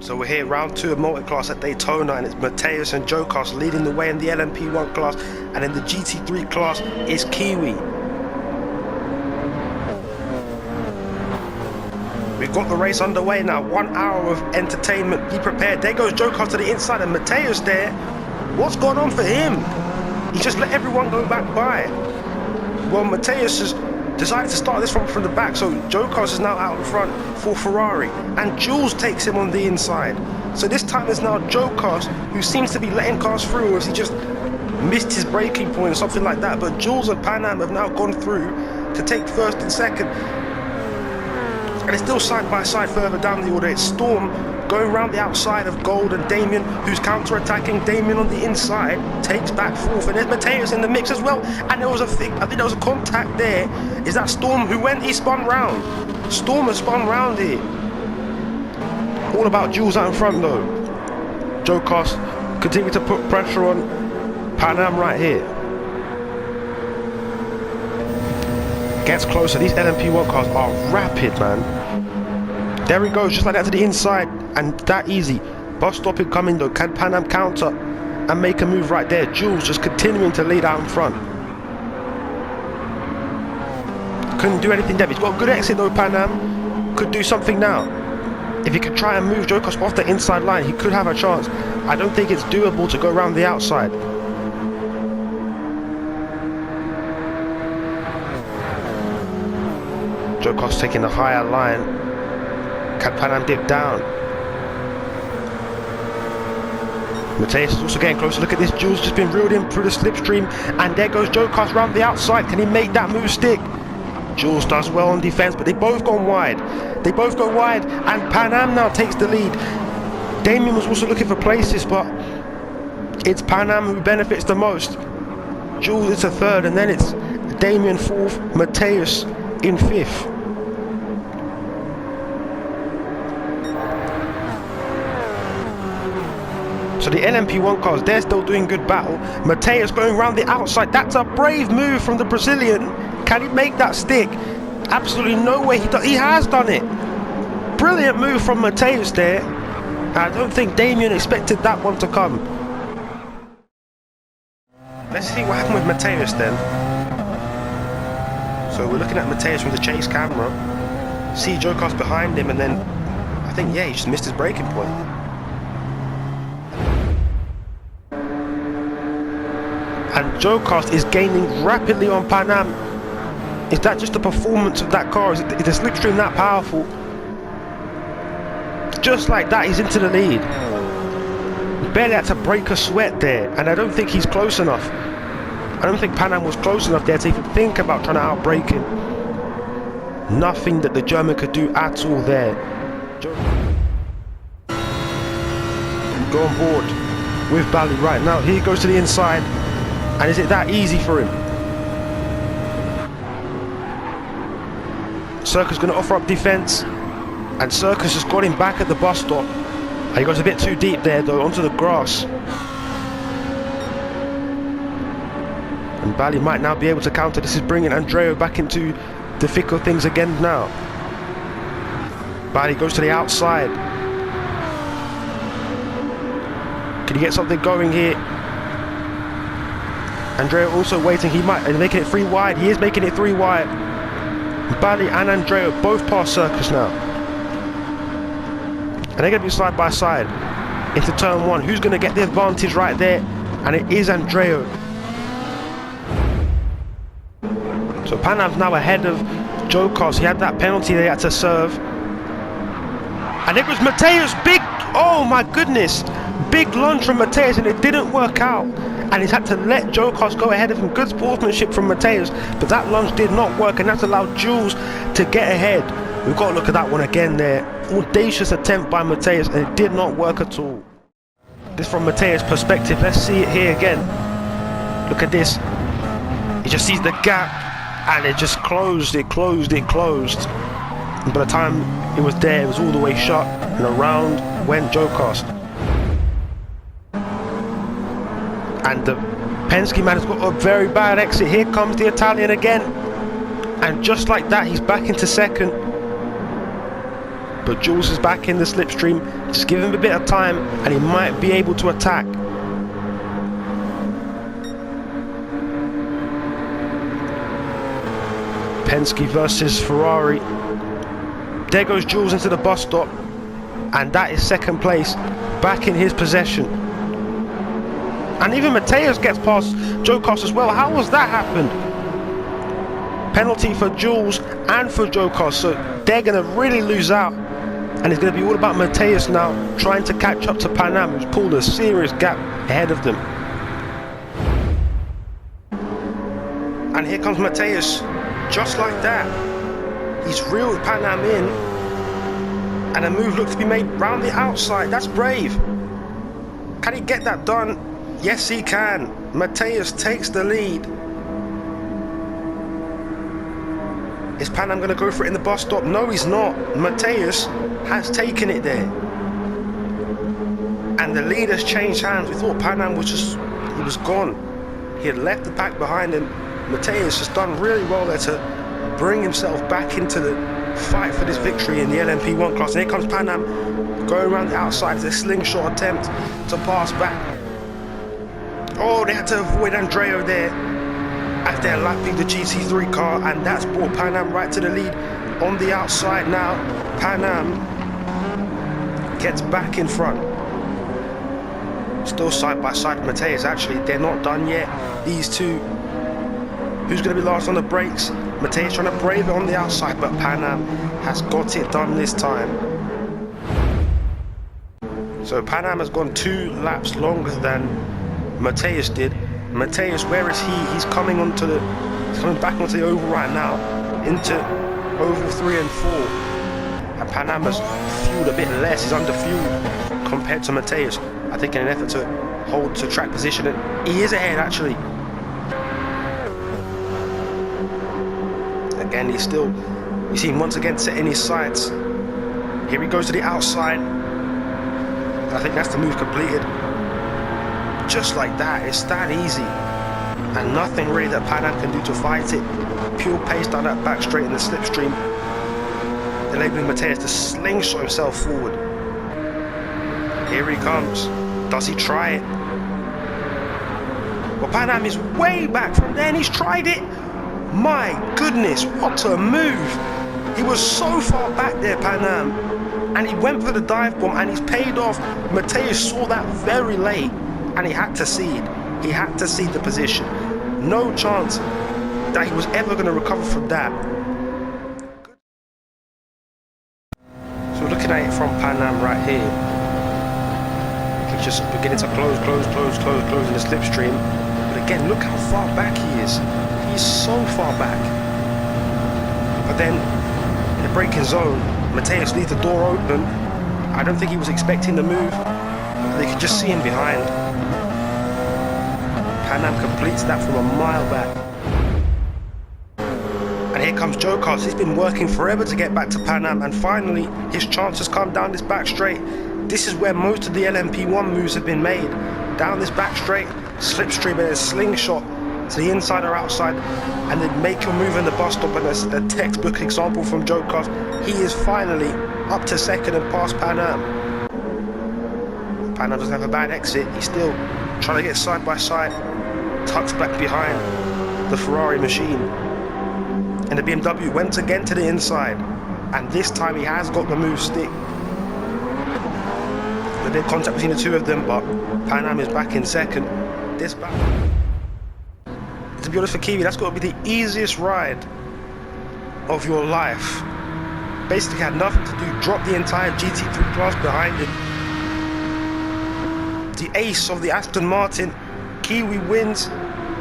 So we're here, round 2 of multi-class at Daytona, and it's Mateus and Jokas leading the way in the LMP1 class, and in the GT3 class is Kiwi. We've got the race underway now, 1 hour of entertainment, be prepared. There goes Jokas to the inside, and Mateus there. What's going on for him? He just let everyone go back by. Well, Mateus has decided to start this from the back, so Jokas is now out in front for Ferrari, and Jules takes him on the inside. So this time it's now Jokas who seems to be letting cars through, as he just missed his braking point or something like that. But Jules and Pan Am have now gone through to take first and second, and it's still side by side further down the order. It's Storm going around the outside of Gold, and Damien, who's counter-attacking. Damien on the inside takes back fourth, and there's Mateus in the mix as well. And there was I think there was a contact there. Is that Storm who went? He spun round. Storm has spun round here. All about Jules out in front though. Jokas continue to put pressure on Pan Am right here. Gets closer. These LMP1 cars are rapid, man. There he goes, just like that to the inside, and that easy. Bus stop incoming though. Can Pan Am counter and make a move right there? Jules just continuing to lead out in front. Couldn't do anything there. He's got a good exit though, Pan Am. Could do something now. If he could try and move Jokas off the inside line, he could have a chance. I don't think it's doable to go around the outside. Jokas taking the higher line. Can Pan Am dip down? Mateus is also getting closer. Look at this. Jules just been reeled in through the slipstream, and there goes Jokas round the outside. Can he make that move stick? Jules does well on defense, but they both gone wide. They both go wide, and Pan Am now takes the lead. Damien was also looking for places, but it's Pan Am who benefits the most. Jules is a third, and then it's Damien fourth, Mateus in fifth. So the LMP1 cars, they're still doing good battle. Mateus going around the outside. That's a brave move from the Brazilian. Can he make that stick? Absolutely no way. He has done it. Brilliant move from Mateus there. I don't think Damien expected that one to come. Let's see what happened with Mateus then. So we're looking at Mateus from the chase camera. See Jokas behind him, and then I think, yeah, he just missed his braking point. And Jokas is gaining rapidly on Pan Am. Is that just the performance of that car? Is the slipstream that powerful? Just like that, he's into the lead. Barely had to break a sweat there, and I don't think he's close enough. I don't think Pan Am was close enough there to even think about trying to outbrake him. Nothing that the German could do at all there. Go on board with Bally right now. He goes to the inside. And is it that easy for him? Circus going to offer up defense, and Circus has got him back at the bus stop. And he goes a bit too deep there though, onto the grass. And Bally might now be able to counter. This is bringing Andreo back into the thick of things again now. Bally goes to the outside. Can he get something going here? Andreo also waiting. He might be making it 3 wide. He is making it 3 wide. Bally and Andreo both past Circus now, and they're going to be side by side into turn 1. Who's going to get the advantage right there? And it is Andreo. So Pan Am's now ahead of Jokas. He had that penalty they had to serve, and it was Mateus. Big, oh my goodness, big lunge from Mateus, and it didn't work out. And he's had to let Jokas go ahead of him. Good sportsmanship from Mateus, but that lunge did not work, and that's allowed Jules to get ahead. We've got to look at that one again there. Audacious attempt by Mateus, and it did not work at all. This from Mateus' perspective. Let's see it here again. Look at this. He just sees the gap, and it just closed. It closed. And by the time it was there, it was all the way shut, and around went Jokas. And the Penske man has got a very bad exit. Here comes the Italian again, and just like that, he's back into second. but Jules is back in the slipstream. Just give him a bit of time and he might be able to attack. Penske versus Ferrari. There goes Jules into the bus stop, and that is second place back in his possession. And even Mateus gets past Joe Cost as well. How has that happened? Penalty for Jules and for Joe Cost, so they're going to really lose out, and it's going to be all about Mateus now trying to catch up to Panam, who's pulled a serious gap ahead of them. And here comes Mateus, just like that. He's reeled Panam in, and a move looks to be made round the outside. That's brave. Can he get that done? Yes, he can. Mateus takes the lead. Is Panam going to go for it in the bus stop? No, he's not. Mateus has taken it there. And the lead has changed hands. We thought Panam was he was gone. He had left the pack behind him. Mateus has done really well there to bring himself back into the fight for this victory in the LMP1 class. And here comes Panam going around the outside. It's a slingshot attempt to pass back. Oh, they had to avoid Andreo there as they're lapping the GT3 car, and that's brought Panam right to the lead on the outside now. Panam gets back in front. Still side by side with Mateus. Actually, they're not done yet, these two. Who's going to be last on the brakes? Mateus trying to brave it on the outside, but Panam has got it done this time. So Panam has gone 2 laps longer than Mateus did. Mateus, where is he? He's coming back onto the oval right now, into oval 3 and 4. And Panam has fueled a bit less. He's under fueled compared to Mateus, I think, in an effort to hold to track position. And he is ahead, actually. Again, he's still, you see him once again setting his sights. Here he goes to the outside. I think that's the move completed. Just like that, it's that easy. And nothing really that Panam can do to fight it. Pure pace down that back straight in the slipstream, enabling Mateus to slingshot himself forward. Here he comes. Does he try it? Well, Panam is way back from there and he's tried it. My goodness, what a move. He was so far back there, Panam, and he went for the dive bomb and he's paid off. Mateus saw that very late and he had to cede. He had to cede the position. No chance that he was ever going to recover from that. So looking at it from Panam right here, he's just beginning to close in the slipstream. But again, look how far back he is. He's so far back. But then in the braking zone, Mateus leaves the door open. I don't think he was expecting the move. They could just see him behind. Panam completes that from a mile back. And here comes Joe Cost. He's been working forever to get back to Panam, and finally his chance has come down this back straight. This is where most of the LMP1 moves have been made. Down this back straight, slipstream and a slingshot to the inside or outside, and then make your move in the bus stop. And that's a textbook example from Joe Cost. He is finally up to second and past Panam. Panam doesn't have a bad exit. He's still trying to get side by side, tucks back behind the Ferrari machine. And the BMW went again to the inside, and this time he has got the move stick. A bit of contact between the two of them, but Panam is back in second. This back, to be honest, for Kiwi, that's got to be the easiest ride of your life. Basically had nothing to do, drop the entire GT3 class behind him. The ace of the Aston Martin, Kiwi wins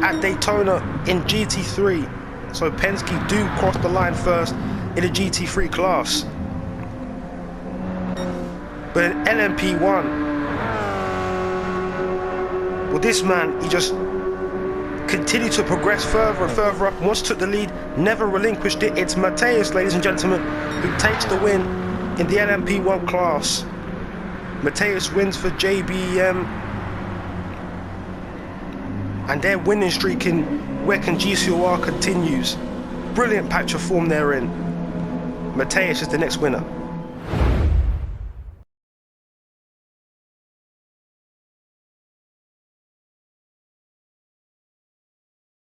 at Daytona in GT3. So Penske do cross the line first in the GT3 class. But in LMP1, well, this man, he just continued to progress further and further up. Once took the lead, never relinquished it. It's Mateus, ladies and gentlemen, who takes the win in the LMP1 class. Mateus wins for JBM, and their winning streak in WEC and GCOR continues. Brilliant patch of form they're in. Mateus is the next winner.